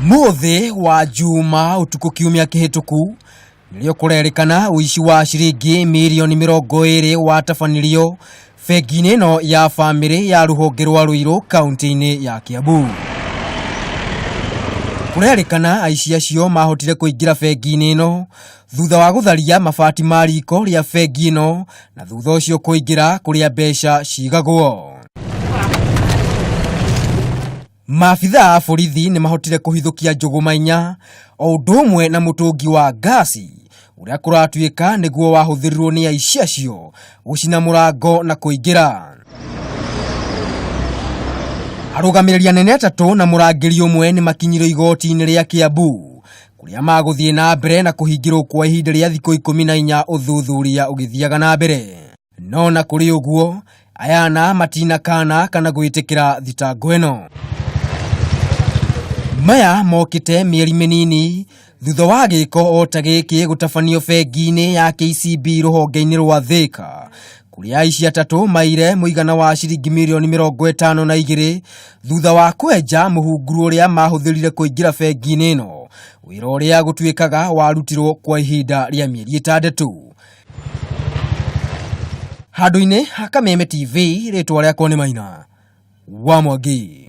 Muthi wa Juma utuku kiumia kihituku nilio kurerikana uici wa ciringi mirioni mirongo iiri watabanirio bengi-ini no ya family ya ruhonge rwa Ruiru kaunti-ini ya Kiambu. Kurerikana aici acio mahotire kuingira bengi-ini no thutha wa gutharia mabati ma riko ria bengi ino na thutha ucio kuingira kuria mbeca cigagwo. Maabitha a borithi ni mahotire kuhithukia Juma o undu umwe na mutungi wa gasi uria kuratuika niguo wahuthirirwo ni aici acio gucina murango na kuingira. Arugamiriri anene atatu na murangiri umwe ni makinyire igoti-ini ria Kiambu kuria maguthie na mbere na kuhingirwo kwa ihinda ria thikũ 14 uthuthuria ugithiaga na mbere. No na kuri uguo ayana matina kana gwitikira thitango ino. Maya mokite mieri minini thutha wa giko o ta giki gutabanio bengi-ini ya KCB ruhonge-ini rwa Thika kuria aici atatu maire muigana wa ciringi mirioni 52 thutha wa kwenja muhunguru uria mahuthirire kuingira bengi-ini ino, wira uria gutuikaga warutirwo kwa ihinda ria mieri 6. Handu-ini ha Kameme TV ritwa riakwa ni Maina wa Mwangi.